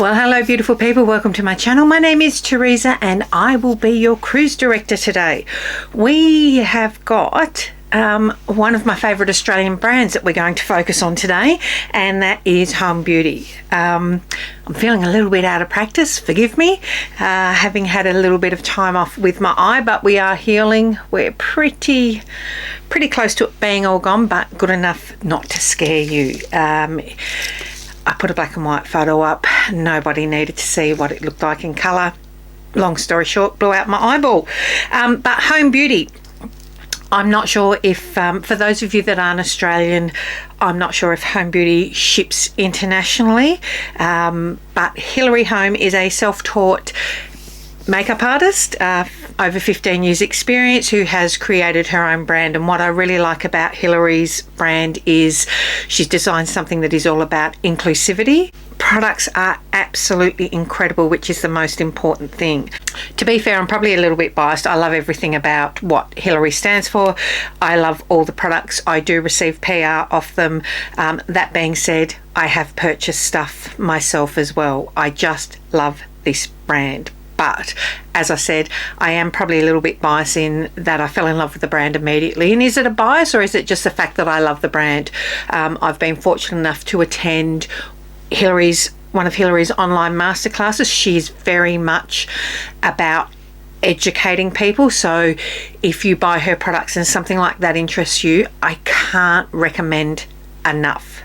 Well, hello beautiful people, welcome to my channel. My name is Teresa and I will be your cruise director today. We have got one of my favourite Australian brands that we're going to focus on today, and that is HOLME Beauty. I'm feeling a little bit out of practice, forgive me, having had a little bit of time off with my eye, but we are healing. We're pretty close to it being all gone, but good enough not to scare you. I put a black and white photo up. Nobody needed to see what it looked like in colour. Long story short, blew out my eyeball. But HOLME Beauty, I'm not sure if, for those of you that aren't Australian, I'm not sure if HOLME Beauty ships internationally. But Hilary Holme is a self-taught makeup artist, over 15 years experience, who has created her own brand. And what I really like about Hilary's brand is she's designed something that is all about inclusivity. Products are absolutely incredible, which is the most important thing. To be fair, I'm probably a little bit biased. I love everything about what Hilary stands for. I love all the products. I do receive PR off them. That being said, I have purchased stuff myself as well. I just love this brand. But as I said, I am probably a little bit biased in that I fell in love with the brand immediately. And is it a bias, or is it just the fact that I love the brand? I've been fortunate enough to attend one of Hilary's online masterclasses. She's very much about educating people. So if you buy her products and something like that interests you, I can't recommend enough.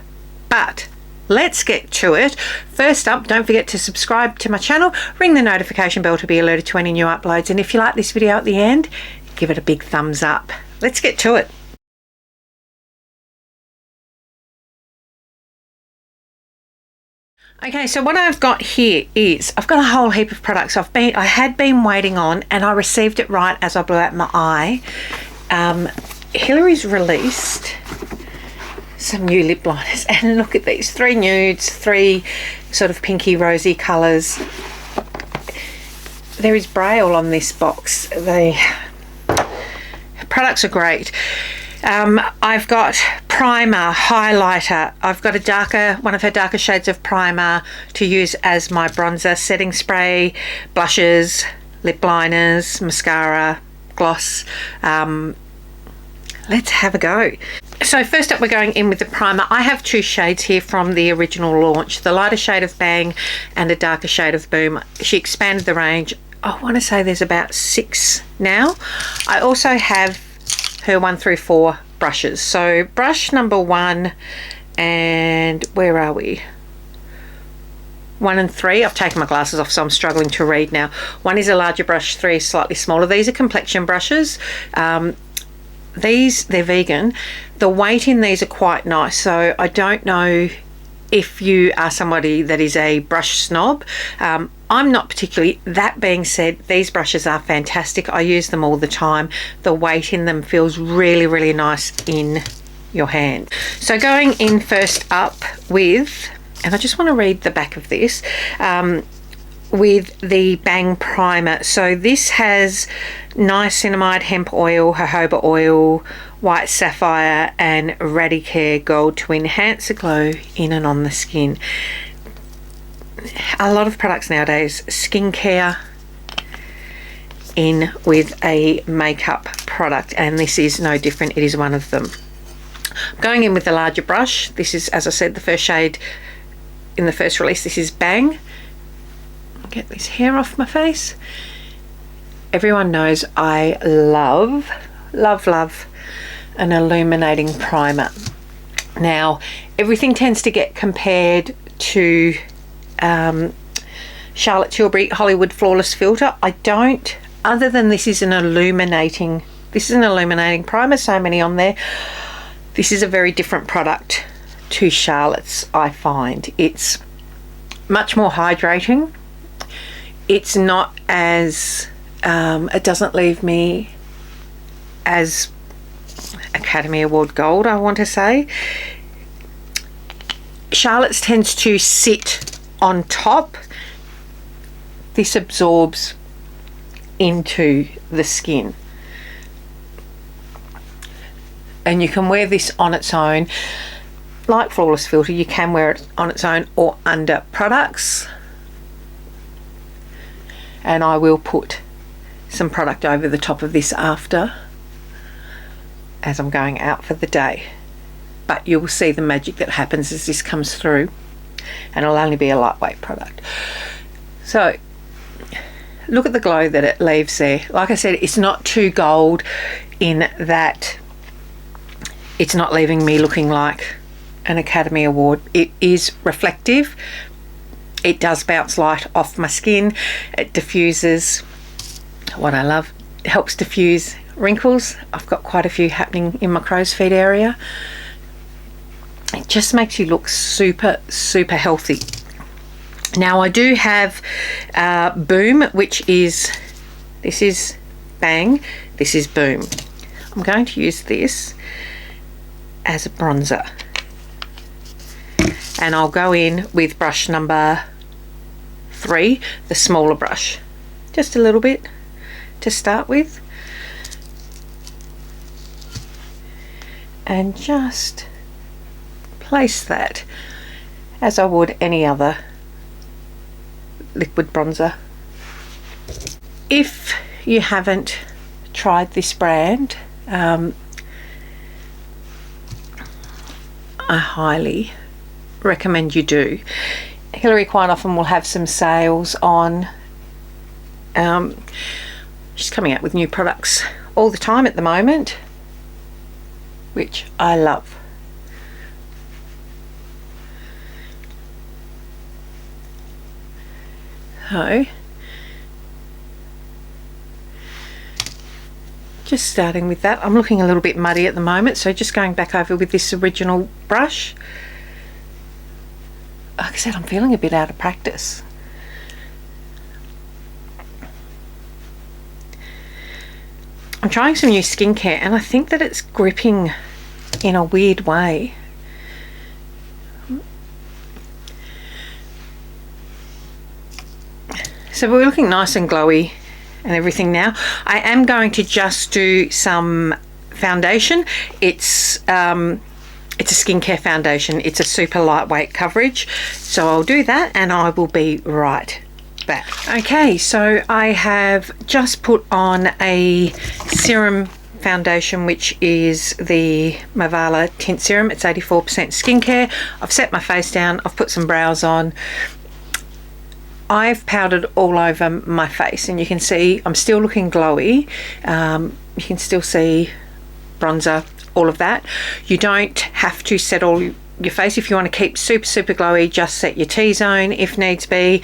But let's get to it. First up, don't forget to subscribe to my channel, ring the notification bell to be alerted to any new uploads, and if you like this video at the end, give it a big thumbs up. Let's get to it. Okay, so what I've got here is I've got a whole heap of products I had been waiting on, and I received it right as I blew out my eye. Hilary's released some new lip liners, and look at these, 3 nudes, 3 sort of pinky rosy colours. There is Braille on this box. The products are great. I've got primer, highlighter. I've got one of her darker shades of primer to use as my bronzer, setting spray, blushes, lip liners, mascara, gloss. Let's have a go. So first up, we're going in with the primer. I have 2 shades here from the original launch, the lighter shade of Bang and the darker shade of Boom. She expanded the range. I want to say there's about 6 now. I also have her 1 through 4 brushes. So brush number 1, and where are we? 1 and 3. I've taken my glasses off, so I'm struggling to read now. 1 is a larger brush, 3 is slightly smaller. These are complexion brushes. They're vegan. The weight in these are quite nice, so I don't know if you are somebody that is a brush snob. I'm not particularly. That being said, these brushes are fantastic. I use them all the time. The weight in them feels really nice in your hand. So going in first up with, and I just want to read the back of this, with the Bang primer. So this has niacinamide hemp oil, jojoba oil, white sapphire and Radicare gold to enhance the glow in and on the skin. A lot of products nowadays, skincare in with a makeup product, and this is no different. It is one of them. I'm going in with the larger brush. This is, as I said, the first shade in the first release. This is Bang. Get this hair off my face. Everyone knows I love an illuminating primer. Now, everything tends to get compared to Charlotte Tilbury Hollywood Flawless Filter. I don't, other than this is an illuminating primer, so many on there. This is a very different product to Charlotte's, I find. It's much more hydrating. It's not as, it doesn't leave me as Academy Award gold, I want to say. Charlotte's tends to sit on top. This absorbs into the skin. And you can wear this on its own. Like Flawless Filter, you can wear it on its own or under products. and I will put some product over the top of this after, as I'm going out for the day. But you will see the magic that happens as this comes through, and it'll only be a lightweight product. So look at the glow that it leaves there. Like I said, it's not too gold in that it's not leaving me looking like an Academy Award. It is reflective. It does bounce light off my skin. It diffuses. What I love, it helps diffuse wrinkles. I've got quite a few happening in my crow's feet area. It just makes you look super, super healthy. Now I do have Boom, which is, this is Bang, this is Boom. I'm going to use this as a bronzer, and I'll go in with brush number 3, the smaller brush, just a little bit to start with, and just place that as I would any other liquid bronzer. If you haven't tried this brand, I highly recommend you do. Hilary quite often will have some sales on. She's coming out with new products all the time at the moment, which I love. So just starting with that. I'm looking a little bit muddy at the moment, so just going back over with this original brush. Like I said, I'm feeling a bit out of practice. I'm trying some new skincare, and I think that it's gripping in a weird way. So we're looking nice and glowy and everything now. I am going to just do some foundation. It's a skincare foundation. It's a super lightweight coverage. So I'll do that and I will be right back. Okay, so I have just put on a serum foundation, which is the Mavala Tint Serum. It's 84% skincare. I've set my face down. I've put some brows on. I've powdered all over my face, and you can see I'm still looking glowy. You can still see bronzer, all of that. You don't have to set all your face. If you want to keep super, super glowy, just set your T-zone if needs be.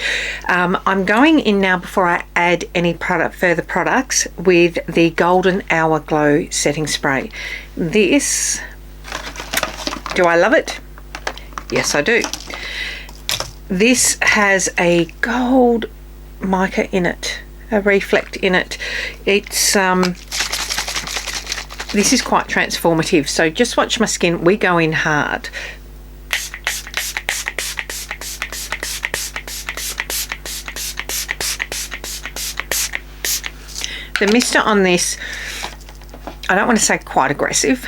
I'm going in now, before I add any further products, with the Golden Hour Glow Setting Spray. This, do I love it? Yes, I do. This has a gold mica in it, a reflect in it. It's this is quite transformative, so just watch my skin. We go in hard. The mister on this, I don't want to say quite aggressive.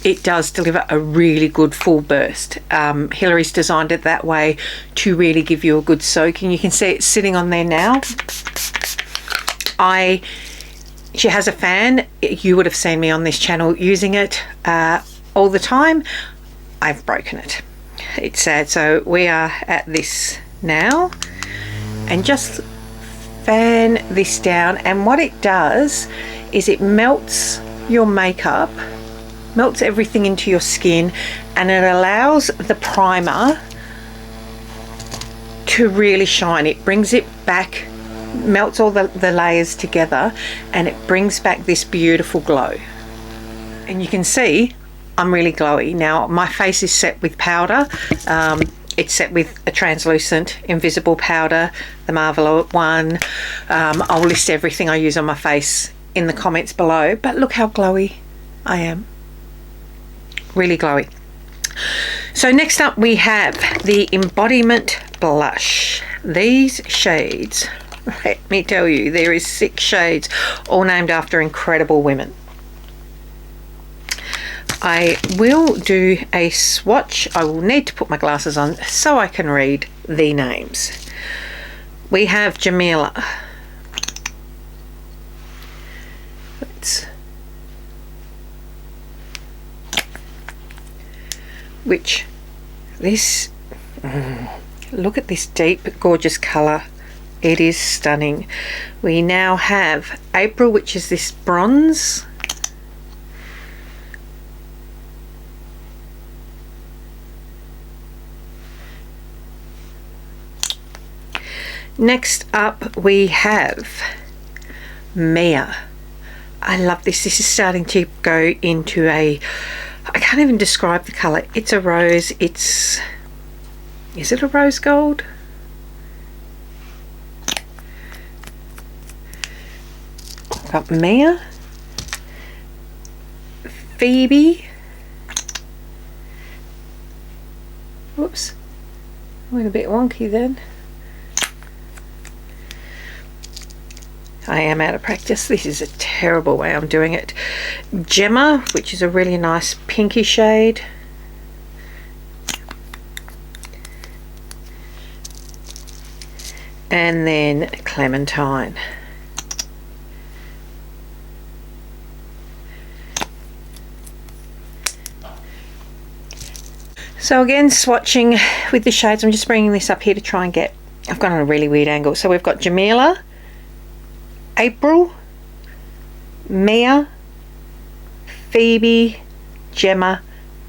It does deliver a really good full burst. Hilary's designed it that way to really give you a good soak, and you can see it sitting on there now. She has a fan. You would have seen me on this channel using it all the time. I've broken it. It's sad. So we are at this now, and just fan this down, and what it does is it melts your makeup, melts everything into your skin, and it allows the primer to really shine. It brings it back, melts all the layers together, and it brings back this beautiful glow. And you can see I'm really glowy. Now my face is set with powder. It's set with a translucent invisible powder, the Mavala one. I'll list everything I use on my face in the comments below, but look how glowy I am. Really glowy. So next up we have the Embodiment Blush. These shades, let me tell you, there is 6 shades, all named after incredible women. I will do a swatch. I will need to put my glasses on so I can read the names. We have Jamila, which this, look at this deep gorgeous colour. It is stunning. We now have April, which is this bronze. Next up we have Mia. I love this. This is starting to go into a, I can't even describe the colour. It's a rose. Is it a rose gold? Got Mia, Phoebe. Whoops, I went a bit wonky then. I am out of practice. This is a terrible way I'm doing it. Gemma, which is a really nice pinky shade. And then Clementine. So again, swatching with the shades. I'm just bringing this up here to try and get, I've gone on a really weird angle. So we've got Jamila, April, Mia, Phoebe, Gemma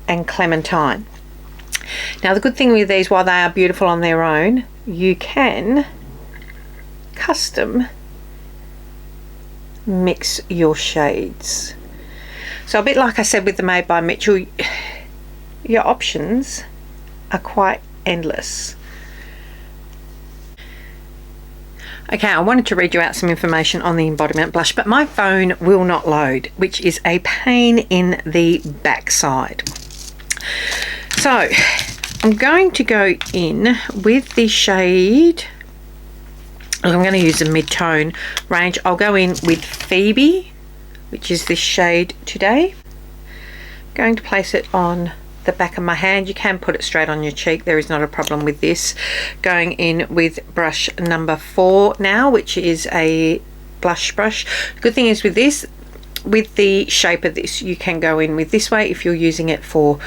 and Clementine. Now the good thing with these, while they are beautiful on their own, you can custom mix your shades. So a bit like I said with the Made by Mitchell, your options are quite endless. Okay, I wanted to read you out some information on the Embodiment Blush, but my phone will not load, which is a pain in the backside. So I'm going to go in with the shade, I'm going to use the mid-tone range. I'll go in with Phoebe, which is this shade today. Going to place it on the back of my hand. You can put it straight on your cheek, there is not a problem with this. Going in with brush number 4 now, which is a blush brush. Good thing is with this, with the shape of this, you can go in with this way. If you're using it for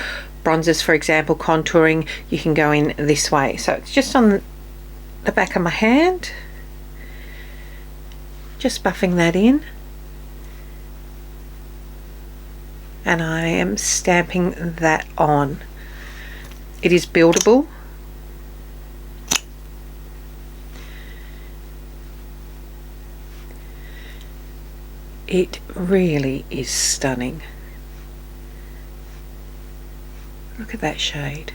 bronzers, for example, contouring, you can go in this way. So it's just on the back of my hand, just buffing that in. And I am stamping that on. It is buildable. It really is stunning. Look at that shade.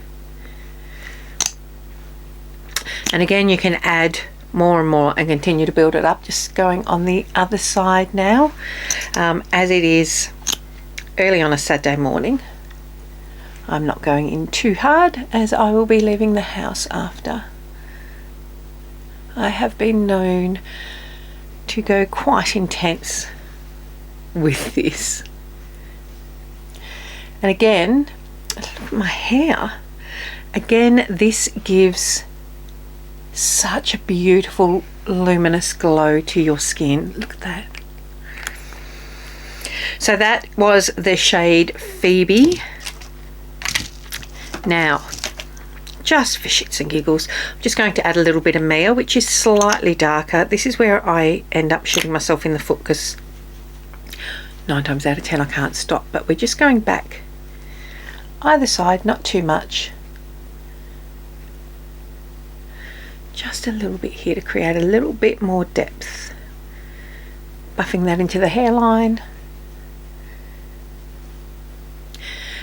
And again, you can add more and more and continue to build it up. Just going on the other side now, as it is early on a Saturday morning. I'm not going in too hard as I will be leaving the house after. I have been known to go quite intense with this. And again, look at my hair. Again, this gives such a beautiful luminous glow to your skin. Look at that. So that was the shade Phoebe. Now, just for shits and giggles, I'm just going to add a little bit of Mia, which is slightly darker. This is where I end up shooting myself in the foot because 9 times out of 10 I can't stop. But we're just going back either side, not too much. Just a little bit here to create a little bit more depth. Buffing that into the hairline.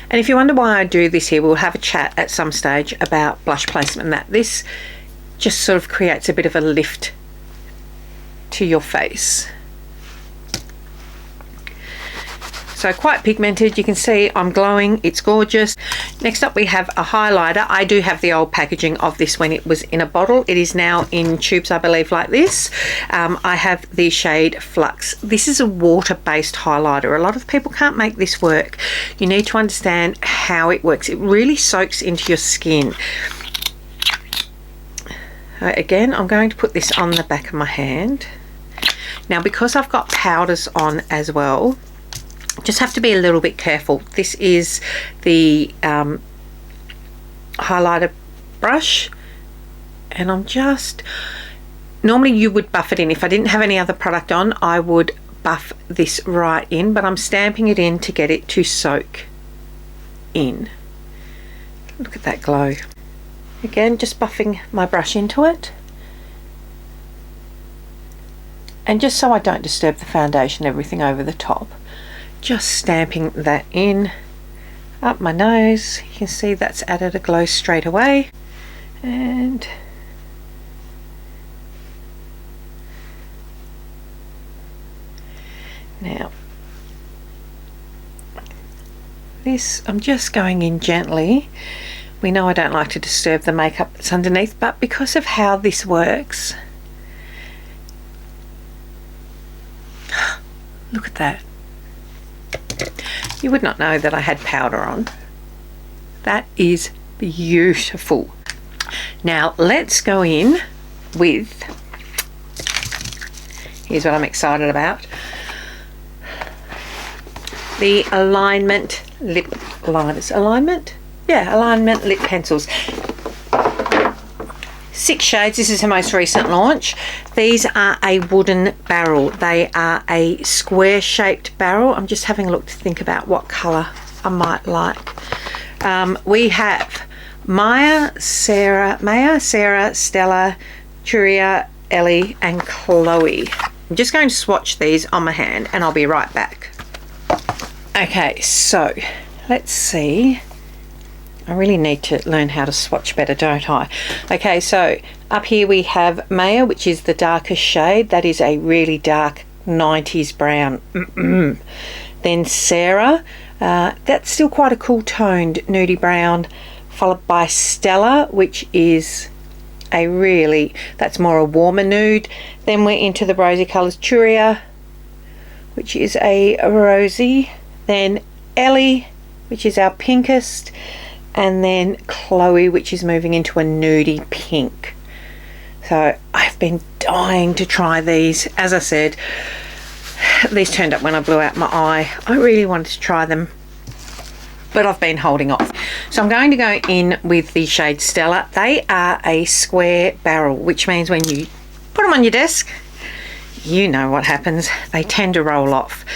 And if you wonder why I do this here, we'll have a chat at some stage about blush placement and that. This just sort of creates a bit of a lift to your face. So quite pigmented, you can see I'm glowing, it's gorgeous. Next up we have a highlighter. I do have the old packaging of this when it was in a bottle. It is now in tubes, I believe, like this. I have the shade Flux. This is a water-based highlighter. A lot of people can't make this work. You need to understand how it works. It really soaks into your skin. Again, I'm going to put this on the back of my hand. Now, because I've got powders on as well, just have to be a little bit careful. This is the highlighter brush, and I'm just, normally you would buff it in. If I didn't have any other product on, I would buff this right in, but I'm stamping it in to get it to soak in. Look at that glow. Again, just buffing my brush into it. And just so I don't disturb the foundation, everything over the top, just stamping that in up my nose. You can see that's added a glow straight away. And now this, I'm just going in gently. We know I don't like to disturb the makeup that's underneath, but because of how this works, look at that. You would not know that I had powder on. That is beautiful. Now let's go in with, here's what I'm excited about, the Alignment lip liners. Alignment lip pencils. 6 shades. This is her most recent launch. These are a wooden barrel. They are a square shaped barrel. I'm just having a look to think about what colour I might like. We have Maya, Sara, Stella, Churia, Ellie and Chloe. I'm just going to swatch these on my hand and I'll be right back. Okay, so let's see. I really need to learn how to swatch better, don't I? Okay, so up here we have Maya, which is the darkest shade. That is a really dark 90s brown. Then Sara, that's still quite a cool toned nudie brown, followed by Stella, which is a really, that's more a warmer nude. Then we're into the rosy colours. Churia, which is a rosy. Then Ellie, which is our pinkest. And then Chloe, which is moving into a nudie pink. So I've been dying to try these. As I said, these turned up when I blew out my eye. I really wanted to try them, but I've been holding off. So I'm going to go in with the shade Stella. They are a square barrel, which means when you put them on your desk, you know what happens. They tend to roll off.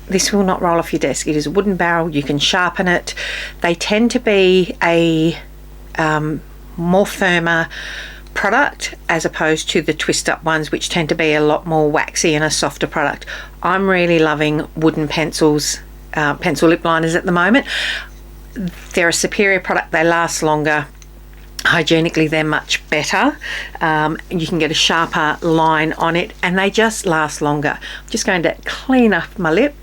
This will not roll off your desk. It is a wooden barrel. You can sharpen it. They tend to be a more firmer product as opposed to the twist up ones, which tend to be a lot more waxy and a softer product. I'm really loving wooden pencils, pencil lip liners at the moment. They're a superior product. They last longer. Hygienically, they're much better. You can get a sharper line on it and they just last longer. I'm just going to clean up my lip.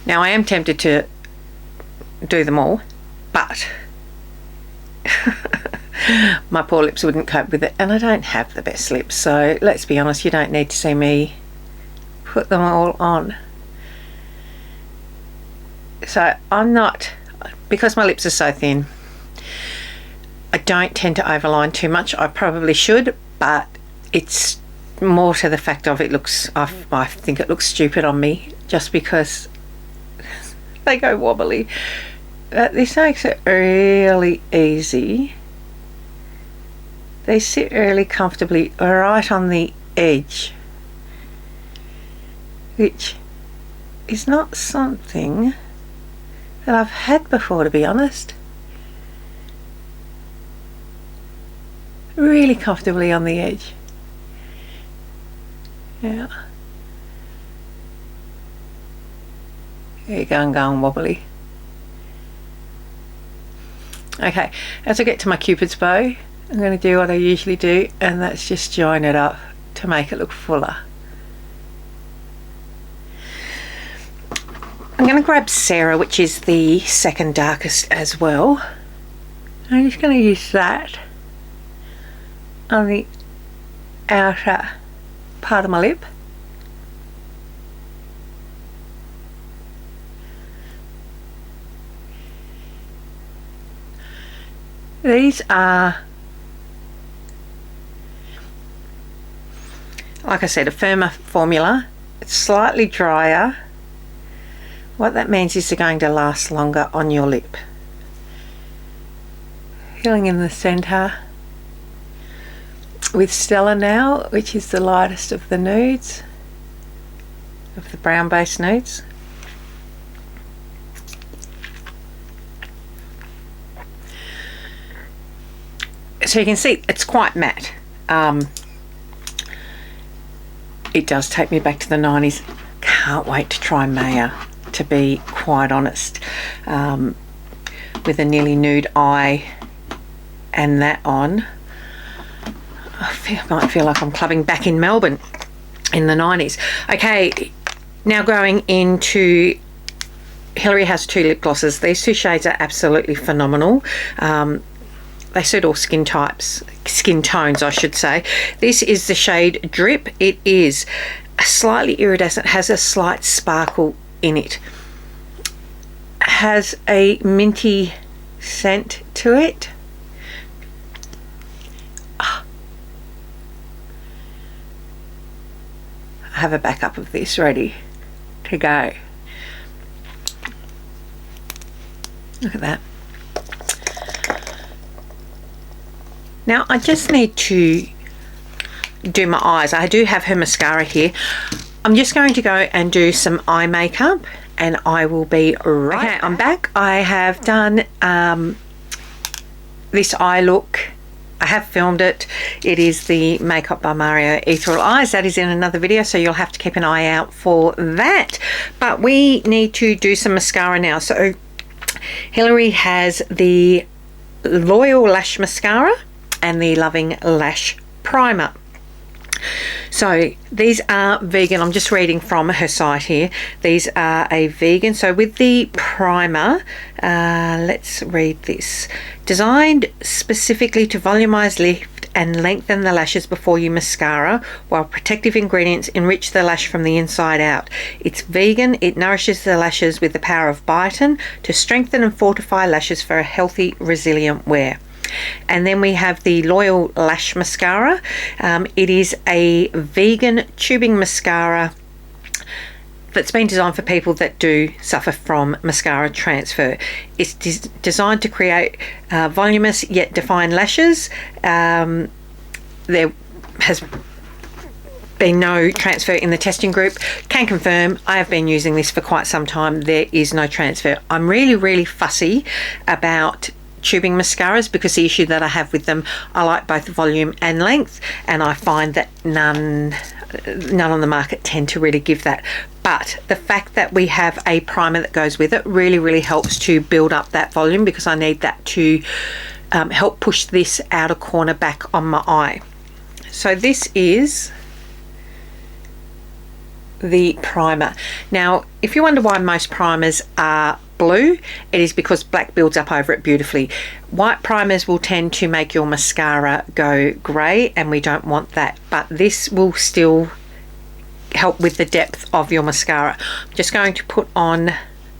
Now I am tempted to do them all, but my poor lips wouldn't cope with it, and I don't have the best lips, so let's be honest, you don't need to see me put them all on. So I'm not, because my lips are so thin, I don't tend to overline too much. I probably should, but it's more to the fact of it looks, I think it looks stupid on me just because they go wobbly. This makes it really easy. They sit really comfortably right on the edge, which is not something that I've had before, to be honest. Really comfortably on the edge. Yeah. There you go, and going wobbly. Okay, as I get to my Cupid's bow, I'm going to do what I usually do, and that's just join it up to make it look fuller. I'm going to grab Sara, which is the second darkest as well. I'm just going to use that on the outer part of my lip. These are, like I said, a firmer formula. It's slightly drier. What that means is they're going to last longer on your lip. Filling in the centre with Stella now, which is the lightest of the nudes, of the brown based nudes. So you can see it's quite matte. It does take me back to the 90s. Can't wait to try Maya, to be quite honest, with a nearly nude eye and that on. I might feel like I'm clubbing back in Melbourne in the 90s. Okay, now going into, Hilary has 2 lip glosses. These 2 shades are absolutely phenomenal. They suit all skin types, skin tones I should say. This is the shade Drip. It is slightly iridescent, has a slight sparkle in it, has a minty scent to it. I have a backup of this ready to go. Look at that. Now I just need to do my eyes. I do have her mascara here. I'm just going to go and do some eye makeup and I will be right. Okay, I'm back. I have done this eye look. I have filmed it. It is the Makeup by Mario Ethereal Eyes. That is in another video, so you'll have to keep an eye out for that. But we need to do some mascara now. So Hilary has the Loyal Lash Mascara and the Loving Lash Primer. So these are vegan. I'm just reading from her site here. These are a vegan. So with the primer, let's read this. Designed specifically to volumize, lift and lengthen the lashes before you mascara, while protective ingredients enrich the lash from the inside out. It's vegan. It nourishes the lashes with the power of biotin to strengthen and fortify lashes for a healthy, resilient wear. And then we have the Loyal Lash Mascara. It is a vegan tubing mascara that's been designed for people that do suffer from mascara transfer. It's designed to create voluminous yet defined lashes. There has been no transfer in the testing group. Can confirm, I have been using this for quite some time. There is no transfer. I'm really fussy about tubing mascaras because the issue that I have with them, I like both volume and length, and I find that none on the market tend to really give that. But the fact that we have a primer that goes with it really helps to build up that volume, because I need that to help push this outer corner back on my eye. So this is the primer. Now if you wonder why most primers are blue, it is because black builds up over it beautifully. White primers will tend to make your mascara go grey, and we don't want that, but this will still help with the depth of your mascara. I'm just going to put on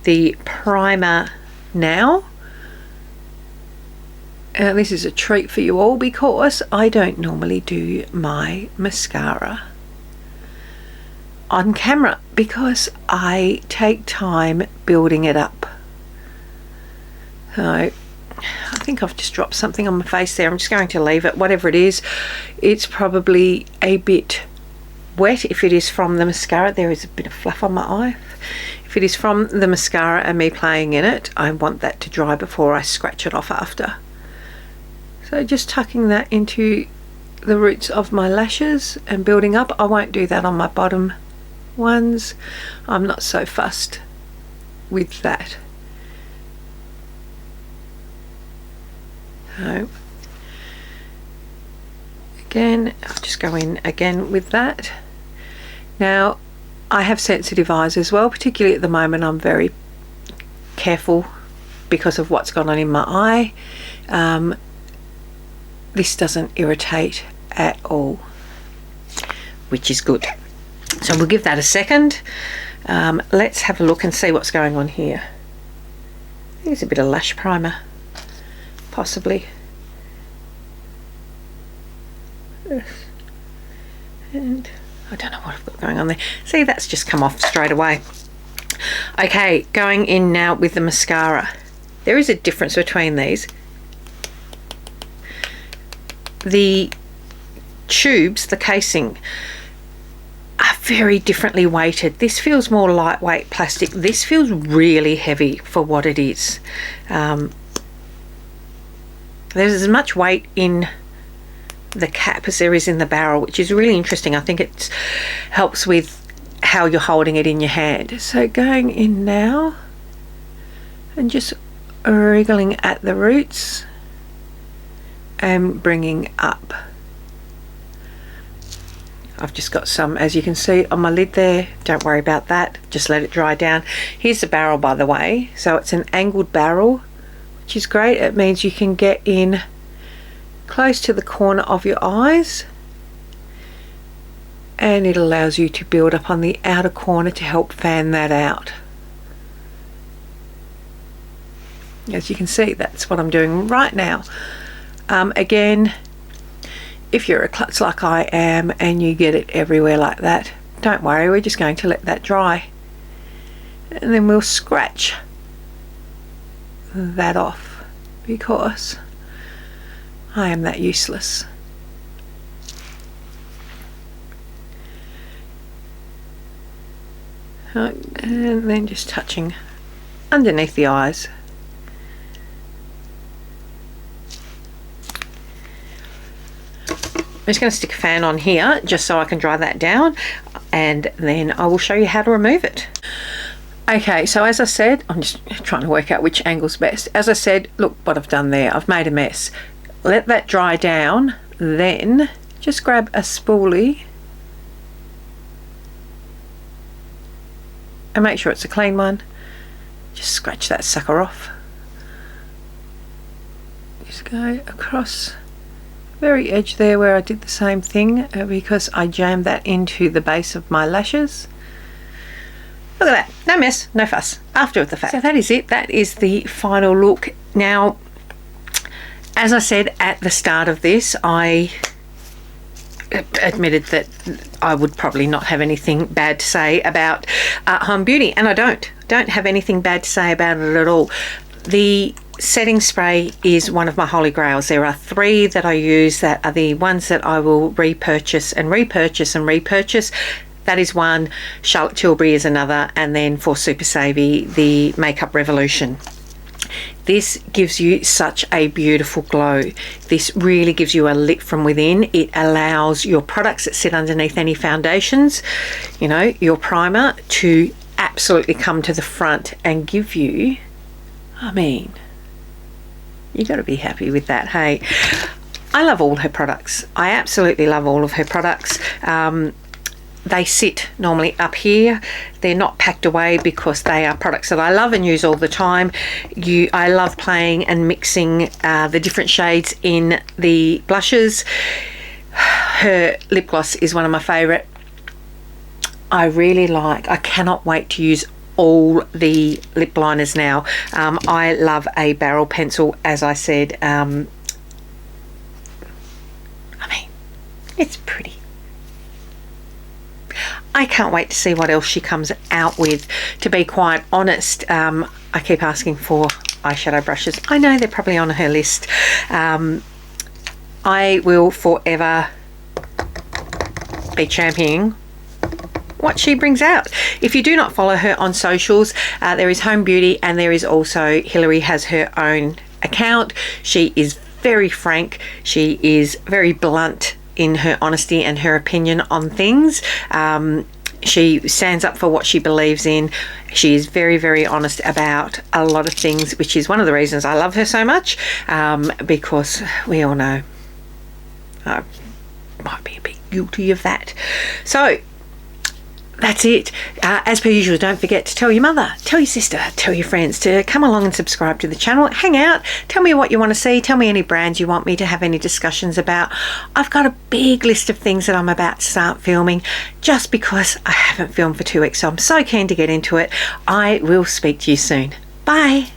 the primer now. This is a treat for you all because I don't normally do my mascara on camera because I take time building it up. So I think I've just dropped something on my face there. I'm just going to leave it, whatever it is. It's probably a bit wet if it is from the mascara. There is a bit of fluff on my eye. If it is from the mascara and me playing in it, I want that to dry before I scratch it off after. So just tucking that into the roots of my lashes and building up. I won't do that on my bottom ones. I'm not so fussed with that. So again, I'll just go in again with that. Now I have sensitive eyes as well, particularly at the moment. I'm very careful because of what's gone on in my eye. This doesn't irritate at all, which is good. So we'll give that a second. Let's have a look and see what's going on here. There's a bit of lash primer, possibly. And I don't know what I've got going on there. See, that's just come off straight away. Okay, going in now with the mascara. There is a difference between these. the tubes, the casing, are very differently weighted. This feels more lightweight plastic. This feels really heavy for what it is. There's as much weight in the cap as there is in the barrel, which is really interesting. I think it helps with how you're holding it in your hand. So going in now and just wriggling at the roots and bringing up. I've just got some, as you can see on my lid there. Don't worry about that, just let it dry down. Here's the barrel, by the way. So it's an angled barrel, which is great. It means you can get in close to the corner of your eyes, and it allows you to build up on the outer corner to help fan that out. As you can see, that's what I'm doing right now. Again, if you're a klutz like I am and you get it everywhere like that, don't worry, we're just going to let that dry, and then we'll scratch that off because I am that useless. And then just touching underneath the eyes. I'm just going to stick a fan on here just so I can dry that down, and then I will show you how to remove it. Okay, so as I said, I'm just trying to work out which angle's best. As I said, look what I've done there. I've made a mess. Let that dry down, then just grab a spoolie and make sure it's a clean one. Just scratch that sucker off. Just go across very edge there where I did the same thing because I jammed that into the base of my lashes. Look at that, no mess, no fuss, after the fact. So that is it, that is the final look. Now, as I said at the start of this, I admitted that I would probably not have anything bad to say about HOLME Beauty, and I don't have anything bad to say about it at all. The setting spray is one of my holy grails. There are 3 that I use that are the ones that I will repurchase and repurchase and repurchase. That is one, Charlotte Tilbury is another, and then for Super Savvy, the Makeup Revolution. This gives you such a beautiful glow. This really gives you a lift from within. It allows your products that sit underneath any foundations, you know, your primer, to absolutely come to the front and give you, I mean, you got to be happy with that, hey. I love all her products. I absolutely love all of her products. They sit normally up here. They're not packed away because they are products that I love and use all the time. I love playing and mixing the different shades in the blushes. Her lip gloss is one of my favourite. I cannot wait to use all the lip liners now. I love a barrel pencil, as I said. I mean, it's pretty. I can't wait to see what else she comes out with. To be quite honest, I keep asking for eyeshadow brushes. I know they're probably on her list. I will forever be championing what she brings out. If you do not follow her on socials, there is HOLME Beauty, and there is also Hillary has her own account. She is very frank. She is very blunt in her honesty and her opinion on things. She stands up for what she believes in. She is very, very honest about a lot of things, which is one of the reasons I love her so much, because we all know I might be a bit guilty of that. So that's it. As per usual, don't forget to tell your mother, tell your sister, tell your friends to come along and subscribe to the channel. Hang out, tell me what you want to see, tell me any brands you want me to have any discussions about. I've got a big list of things that I'm about to start filming just because I haven't filmed for 2 weeks, so I'm so keen to get into it. I will speak to you soon. Bye.